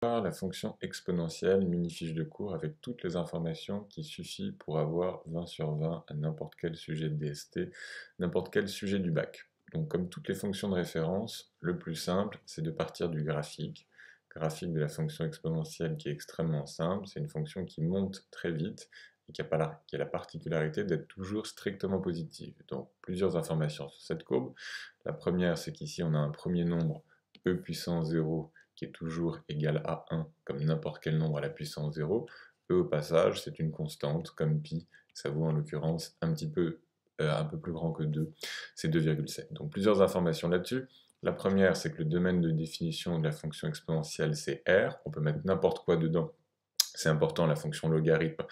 La fonction exponentielle, mini-fiche de cours avec toutes les informations qui suffit pour avoir 20 sur 20 à n'importe quel sujet de DST, n'importe quel sujet du bac. Donc comme toutes les fonctions de référence, le plus simple c'est de partir du graphique. Graphique de la fonction exponentielle qui est extrêmement simple, c'est une fonction qui monte très vite et qui a la particularité d'être toujours strictement positive. Donc plusieurs informations sur cette courbe. La première c'est qu'ici on a un premier nombre e puissance 0 qui est toujours égal à 1, comme n'importe quel nombre à la puissance 0. E au passage, c'est une constante, comme pi, ça vaut en l'occurrence un peu plus grand que 2, c'est 2,7. Donc plusieurs informations là-dessus. La première, c'est que le domaine de définition de la fonction exponentielle, c'est R. On peut mettre n'importe quoi dedans. C'est important, la fonction logarithme,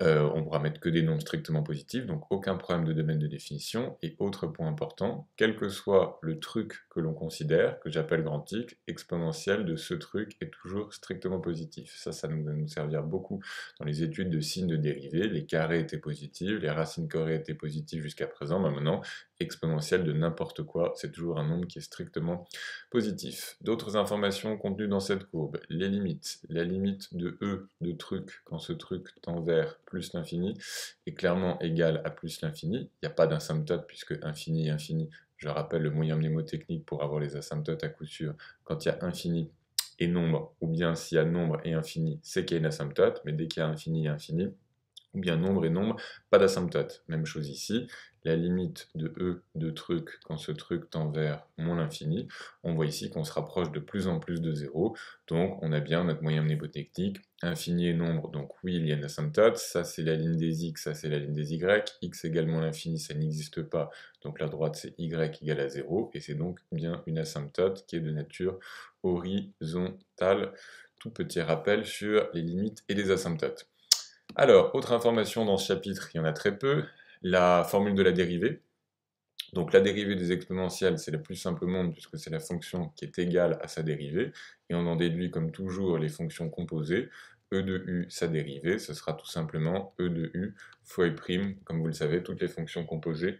on pourra mettre que des nombres strictement positifs, donc aucun problème de domaine de définition. Et autre point important, quel que soit le truc que l'on considère, que j'appelle grand X, exponentielle de ce truc est toujours strictement positif. Ça va nous servir beaucoup dans les études de signes de dérivés. Les carrés étaient positifs, les racines carrées étaient positives jusqu'à présent, mais maintenant, exponentielle de n'importe quoi, c'est toujours un nombre qui est strictement positif. D'autres informations contenues dans cette courbe, les limites. La limite de E de truc, quand ce truc tend vers plus l'infini, est clairement égale à plus l'infini. Il n'y a pas d'asymptote puisque infini et infini, je rappelle le moyen mnémotechnique pour avoir les asymptotes à coup sûr, quand il y a infini et nombre, ou bien s'il y a nombre et infini, c'est qu'il y a une asymptote, mais dès qu'il y a infini et infini, ou bien nombre et nombre, pas d'asymptote. Même chose ici, la limite de E de truc quand ce truc tend vers moins l'infini, on voit ici qu'on se rapproche de plus en plus de 0, donc on a bien notre moyen mnémotechnique, infini et nombre, donc oui il y a une asymptote, ça c'est la ligne des x, ça c'est la ligne des y, x également l'infini ça n'existe pas, donc la droite c'est y égale à 0, et c'est donc bien une asymptote qui est de nature horizontale. Tout petit rappel sur les limites et les asymptotes. Alors, autre information dans ce chapitre, il y en a très peu, la formule de la dérivée. Donc la dérivée des exponentielles, c'est la plus simple au monde puisque c'est la fonction qui est égale à sa dérivée, et on en déduit comme toujours les fonctions composées. E de u, sa dérivée, ce sera tout simplement E de u fois u'. Comme vous le savez, toutes les fonctions composées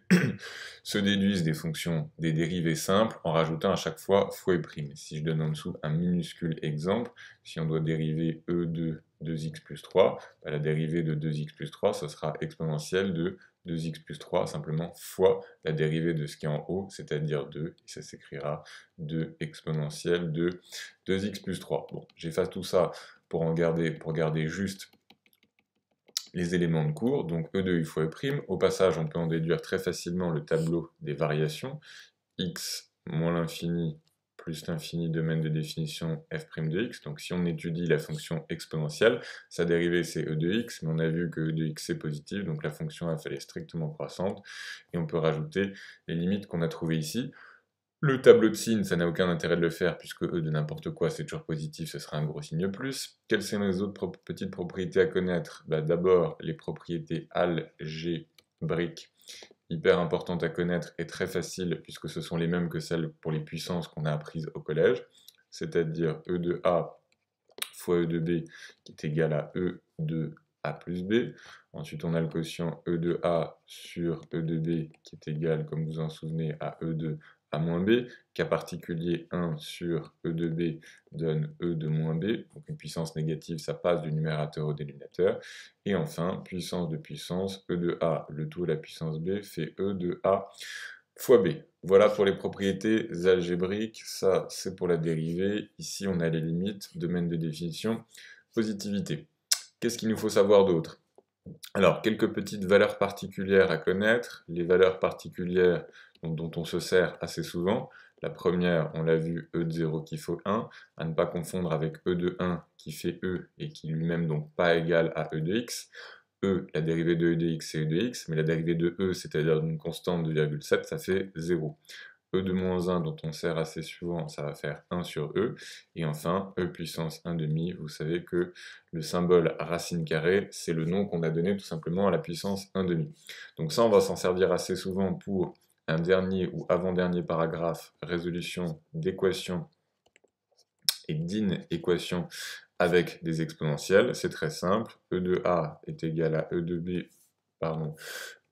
se déduisent des dérivées simples en rajoutant à chaque fois fois u'. Si je donne en dessous un minuscule exemple, si on doit dériver E de 2x plus 3, la dérivée de 2x plus 3, ce sera exponentielle de 2x plus 3, simplement fois la dérivée de ce qui est en haut, c'est-à-dire 2, et ça s'écrira 2 exponentielle de 2x plus 3. Bon, j'efface tout ça pour garder juste les éléments de cours, donc E de u fois E'. Au passage, on peut en déduire très facilement le tableau des variations, x moins l'infini plus l'infini domaine de définition f' de x. Donc si on étudie la fonction exponentielle, sa dérivée c'est e de x, mais on a vu que e de x c'est positif, donc la fonction f elle est strictement croissante, et on peut rajouter les limites qu'on a trouvées ici. Le tableau de signes, ça n'a aucun intérêt de le faire, puisque e de n'importe quoi c'est toujours positif, ce sera un gros signe plus. Quelles sont les autres petites propriétés à connaître? D'abord, les propriétés algébriques, hyper importante à connaître et très facile puisque ce sont les mêmes que celles pour les puissances qu'on a apprises au collège, c'est-à-dire E de A fois E de B qui est égal à E de A plus B. Ensuite on a le quotient E de A sur E de B qui est égal, comme vous en souvenez, à E de A moins B, cas particulier 1 sur E de B donne E de moins B, donc une puissance négative, ça passe du numérateur au dénominateur, et enfin, puissance de puissance, E de A, le tout à la puissance B, fait E de A fois B. Voilà pour les propriétés algébriques, ça c'est pour la dérivée, ici on a les limites, domaine de définition, positivité. Qu'est-ce qu'il nous faut savoir d'autre? Alors, quelques petites valeurs particulières à connaître, les valeurs particulières dont on se sert assez souvent. La première, on l'a vu, E de 0 qui faut 1, à ne pas confondre avec E de 1 qui fait E et qui lui-même donc pas égal à E de x. E, la dérivée de E de x, c'est E de x, mais la dérivée de E, c'est-à-dire d'une constante de 2,7, ça fait 0. E de moins 1 dont on sert assez souvent, ça va faire 1 sur E. Et enfin, E puissance 1 demi, vous savez que le symbole racine carrée, c'est le nom qu'on a donné tout simplement à la puissance 1 demi. Donc ça, on va s'en servir assez souvent pour un dernier ou avant-dernier paragraphe, résolution d'équations et d'inéquations avec des exponentielles. C'est très simple, E de A est égal à E de B, pardon,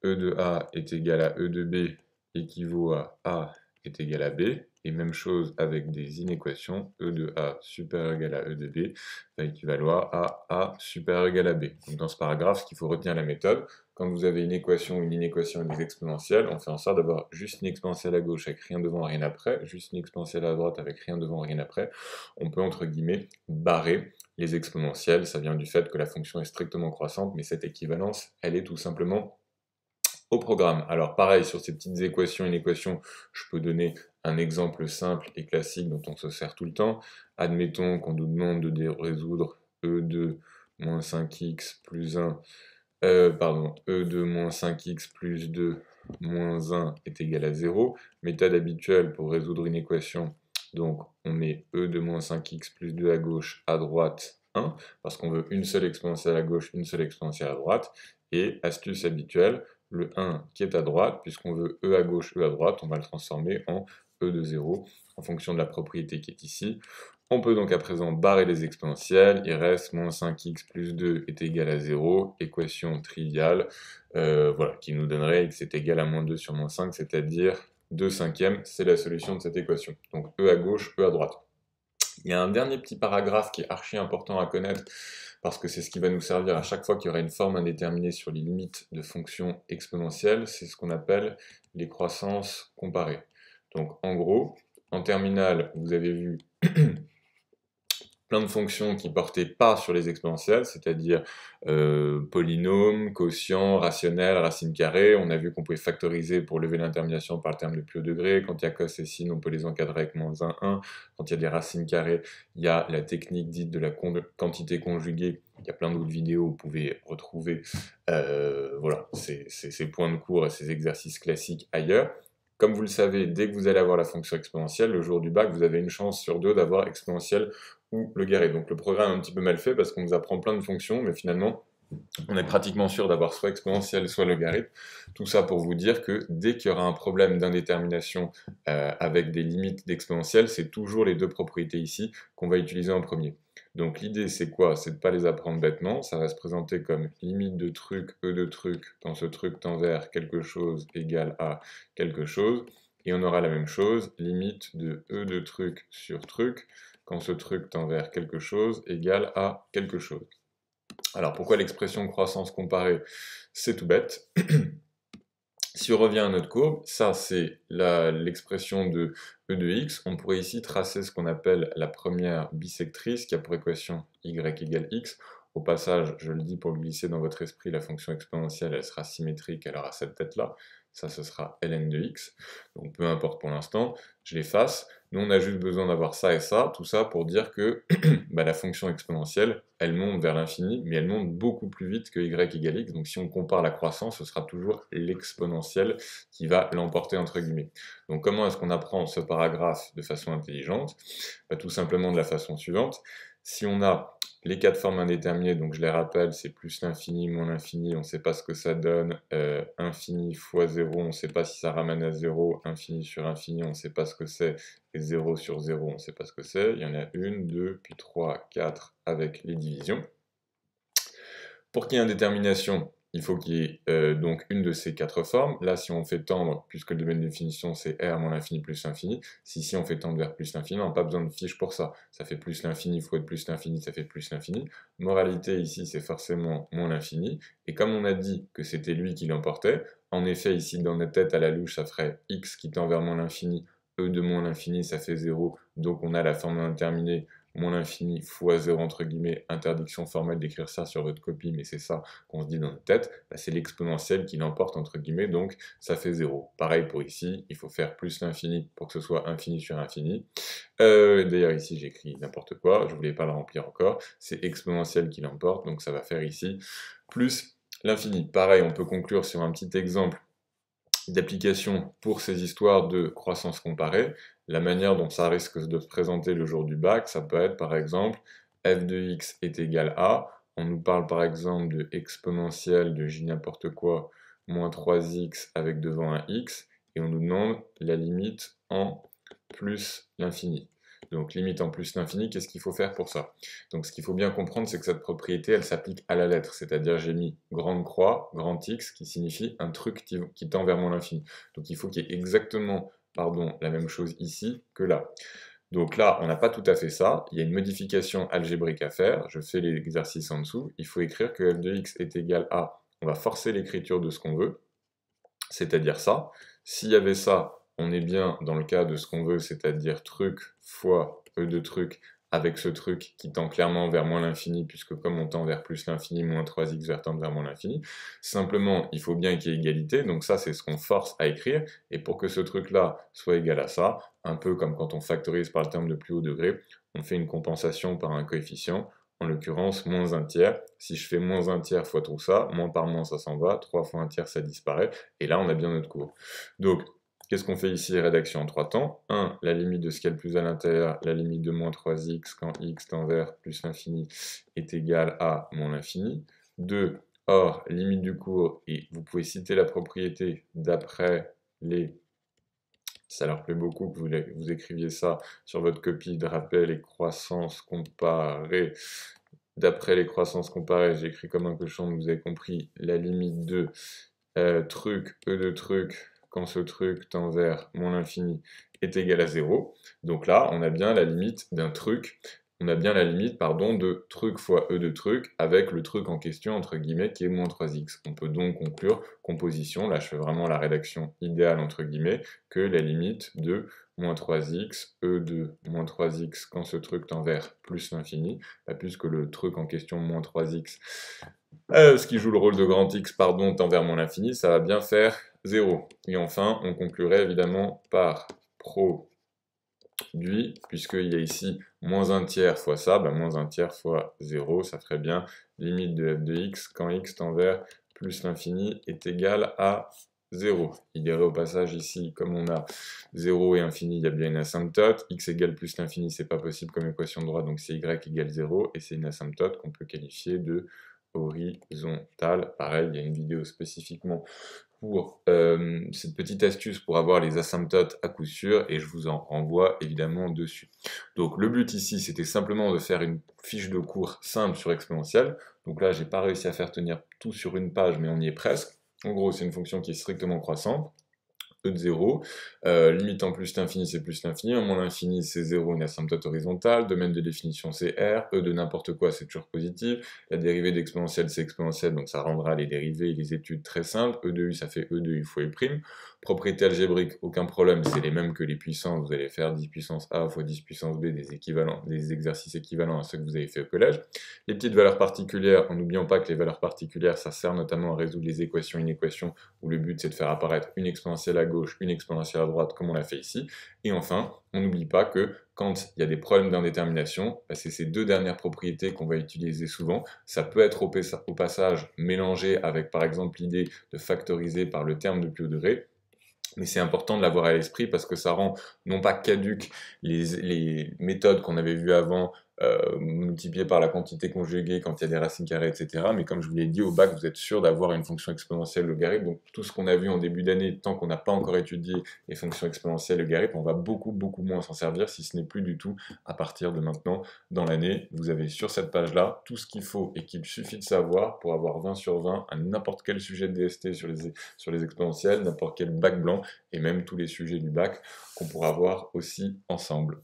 E de A est égal à E de B équivaut à A est égal à B, Et même chose avec des inéquations, E de A supérieur ou égal à E de B va équivaloir à A supérieur ou égal à B. Donc dans ce paragraphe, ce qu'il faut retenir la méthode, quand vous avez une équation et des exponentielles, on fait en sorte d'avoir juste une exponentielle à gauche avec rien devant, rien après, juste une exponentielle à droite avec rien devant, rien après. On peut entre guillemets barrer les exponentielles, ça vient du fait que la fonction est strictement croissante, mais cette équivalence, elle est tout simplement au programme. Alors pareil, sur ces petites équations, une équation, je peux donner un exemple simple et classique dont on se sert tout le temps. Admettons qu'on nous demande de résoudre E2 moins 5x plus 1, E2 moins 5x plus 2 moins 1 est égal à 0. Méthode habituelle pour résoudre une équation, donc on met E2 moins 5x plus 2 à gauche, à droite 1, parce qu'on veut une seule exponentielle à gauche, une seule exponentielle à droite. Et astuce habituelle, le 1 qui est à droite, puisqu'on veut E à gauche, E à droite, on va le transformer en E de 0, en fonction de la propriété qui est ici. On peut donc à présent barrer les exponentielles, il reste moins 5x plus 2 est égal à 0, équation triviale, voilà, qui nous donnerait x est égal à moins 2 sur moins 5, c'est-à-dire 2 cinquièmes, c'est la solution de cette équation. Donc E à gauche, E à droite. Il y a un dernier petit paragraphe qui est archi important à connaître, parce que c'est ce qui va nous servir à chaque fois qu'il y aura une forme indéterminée sur les limites de fonctions exponentielles, c'est ce qu'on appelle les croissances comparées. Donc en gros, en terminale, vous avez vu plein de fonctions qui portaient pas sur les exponentielles, c'est-à-dire polynôme, quotient, rationnel, racine carrée. On a vu qu'on pouvait factoriser pour lever l'intermination par le terme de pi au degré. Quand il y a cos et sin, on peut les encadrer avec moins 1, 1. Quand il y a des racines carrées, il y a la technique dite de la quantité conjuguée. Il y a plein d'autres vidéos où vous pouvez retrouver voilà, ces points de cours et ces exercices classiques ailleurs. Comme vous le savez, dès que vous allez avoir la fonction exponentielle, le jour du bac, vous avez une chance sur deux d'avoir exponentielle ou logarithme. Donc le programme est un petit peu mal fait parce qu'on nous apprend plein de fonctions, mais finalement, on est pratiquement sûr d'avoir soit exponentielle, soit logarithme. Tout ça pour vous dire que dès qu'il y aura un problème d'indétermination avec des limites d'exponentielle, c'est toujours les deux propriétés ici qu'on va utiliser en premier. Donc l'idée c'est quoi? C'est de ne pas les apprendre bêtement, ça va se présenter comme limite de truc, E de truc, quand ce truc tend vers quelque chose égale à quelque chose, et on aura la même chose, limite de E de truc sur truc, quand ce truc tend vers quelque chose égale à quelque chose. Alors pourquoi l'expression croissance comparée? C'est tout bête. Si on revient à notre courbe, ça c'est l'expression de E de x. On pourrait ici tracer ce qu'on appelle la première bisectrice qui a pour équation y égale x. Au passage, je le dis pour le glisser dans votre esprit, la fonction exponentielle elle sera symétrique, elle aura cette tête-là. Ça, ce sera ln de x. Donc peu importe pour l'instant, je l'efface. Nous, on a juste besoin d'avoir ça et ça, tout ça pour dire que bah, la fonction exponentielle, elle monte vers l'infini, mais elle monte beaucoup plus vite que y égale x. Donc si on compare la croissance, ce sera toujours l'exponentielle qui va l'emporter entre guillemets. Donc comment est-ce qu'on apprend ce paragraphe de façon intelligente? Bah, tout simplement de la façon suivante. Si on a les quatre formes indéterminées, donc je les rappelle, c'est plus l'infini, moins l'infini, on ne sait pas ce que ça donne, infini fois 0, on ne sait pas si ça ramène à 0, infini sur infini, on ne sait pas ce que c'est, et 0 sur 0, on ne sait pas ce que c'est. Il y en a une, deux, puis 3, 4 avec les divisions. Pour qu'il y ait indétermination, il faut qu'il y ait donc une de ces quatre formes. Là, si on fait tendre, puisque le domaine de définition c'est R moins l'infini plus l'infini, si on fait tendre vers plus l'infini, on n'a pas besoin de fiche pour ça. Ça fait plus l'infini fois plus l'infini, ça fait plus l'infini. Moralité ici, c'est forcément moins l'infini. Et comme on a dit que c'était lui qui l'emportait, en effet, ici dans notre tête à la louche, ça ferait x qui tend vers moins l'infini, e de moins l'infini, ça fait 0. Donc on a la forme indéterminée moins l'infini fois 0 entre guillemets, interdiction formelle d'écrire ça sur votre copie, mais c'est ça qu'on se dit dans notre tête, bah c'est l'exponentielle qui l'emporte entre guillemets, donc ça fait 0. Pareil pour ici, il faut faire plus l'infini pour que ce soit infini sur infini. D'ailleurs ici j'écris n'importe quoi, je voulais pas le remplir encore, c'est exponentielle qui l'emporte, donc ça va faire ici plus l'infini. Pareil, on peut conclure sur un petit exemple d'application pour ces histoires de croissance comparée. La manière dont ça risque de se présenter le jour du bac, ça peut être par exemple f de x est égal à, on nous parle par exemple de exponentielle de j n'importe quoi, moins 3x avec devant un x, et on nous demande la limite en plus l'infini. Donc limite en plus l'infini, qu'est-ce qu'il faut faire pour ça? Donc ce qu'il faut bien comprendre, c'est que cette propriété, elle s'applique à la lettre, c'est-à-dire j'ai mis grande croix, grand X, qui signifie un truc qui tend vers moins l'infini. Donc il faut qu'il y ait exactement pardon, la même chose ici que là. Donc là, on n'a pas tout à fait ça, il y a une modification algébrique à faire, je fais l'exercice en dessous, il faut écrire que f de x est égal à, on va forcer l'écriture de ce qu'on veut, c'est-à-dire ça. S'il y avait ça, on est bien dans le cas de ce qu'on veut, c'est-à-dire truc fois e de truc avec ce truc qui tend clairement vers moins l'infini, puisque comme on tend vers plus l'infini, moins 3x vers tendre vers moins l'infini. Simplement, il faut bien qu'il y ait égalité, donc ça c'est ce qu'on force à écrire, et pour que ce truc-là soit égal à ça, un peu comme quand on factorise par le terme de plus haut degré, on fait une compensation par un coefficient, en l'occurrence moins un tiers. Si je fais moins un tiers fois tout ça, moins par moins ça s'en va, 3 fois un tiers ça disparaît, et là on a bien notre cours. Donc, qu'est-ce qu'on fait ici? Rédaction en 3 temps. 1, la limite de ce qu'il y a le plus à l'intérieur, la limite de moins 3x quand x tend vers plus l'infini est égal à moins l'infini. 2, or, limite du cours, et vous pouvez citer la propriété d'après les... Ça leur plaît beaucoup que vous écriviez ça sur votre copie de rappel et croissance comparée. D'après les croissances comparées, j'écris comme un cochon, vous avez compris, la limite de truc, e de truc, quand ce truc tend vers moins l'infini est égal à 0. Donc là, on a bien la limite d'un truc, on a bien la limite, pardon, de truc fois e de truc, avec le truc en question, entre guillemets, qui est moins 3x. On peut donc conclure, composition, là je fais vraiment la rédaction idéale, entre guillemets, que la limite de moins 3x, e de moins 3x, quand ce truc tend vers plus l'infini, puisque le truc en question, moins 3x, ce qui joue le rôle de grand X, pardon, tend vers moins l'infini, ça va bien faire 0. Et enfin, on conclurait évidemment par produit, puisqu'il y a ici moins un tiers fois ça, moins un tiers fois 0, ça ferait bien limite de f de x quand x tend vers plus l'infini est égal à 0. Idérer au passage ici, comme on a 0 et infini, il y a bien une asymptote. X égale plus l'infini, c'est pas possible comme équation de droite, donc c'est y égale 0, et c'est une asymptote qu'on peut qualifier de horizontale. Pareil, il y a une vidéo spécifiquement pour cette petite astuce pour avoir les asymptotes à coup sûr, et je vous en renvoie évidemment dessus. Donc le but ici, c'était simplement de faire une fiche de cours simple sur exponentielle. Donc là, j'ai pas réussi à faire tenir tout sur une page, mais on y est presque. En gros, c'est une fonction qui est strictement croissante. E de 0, limite en plus l'infini c'est plus l'infini, en moins l'infini c'est 0, une asymptote horizontale, domaine de définition c'est R, E de n'importe quoi c'est toujours positif, la dérivée d'exponentielle c'est exponentielle, donc ça rendra les dérivées et les études très simples, E de U ça fait E de U fois U', propriété algébrique, aucun problème, c'est les mêmes que les puissances, vous allez faire 10 puissance A fois 10 puissance B, des équivalents, des exercices équivalents à ceux que vous avez fait au collège. Les petites valeurs particulières, en n'oubliant pas que les valeurs particulières ça sert notamment à résoudre les équations, une équation où le but c'est de faire apparaître une exponentielle à gauche, une exponentielle à droite, comme on l'a fait ici. Et enfin, on n'oublie pas que quand il y a des problèmes d'indétermination, c'est ces deux dernières propriétés qu'on va utiliser souvent. Ça peut être au passage mélangé avec par exemple l'idée de factoriser par le terme de plus haut degré. Mais c'est important de l'avoir à l'esprit parce que ça rend non pas caduques les méthodes qu'on avait vues avant, multipliées par la quantité conjuguée quand il y a des racines carrées, etc. Mais comme je vous l'ai dit, au bac, vous êtes sûr d'avoir une fonction exponentielle logarithme. Donc tout ce qu'on a vu en début d'année, tant qu'on n'a pas encore étudié les fonctions exponentielles logarithmes, on va beaucoup moins s'en servir, si ce n'est plus du tout à partir de maintenant dans l'année. Vous avez sur cette page-là tout ce qu'il faut et qu'il suffit de savoir pour avoir 20 sur 20 à n'importe quel sujet de DST sur les exponentielles, n'importe quel bac blanc, et même tous les sujets du bac qu'on pourra voir aussi ensemble.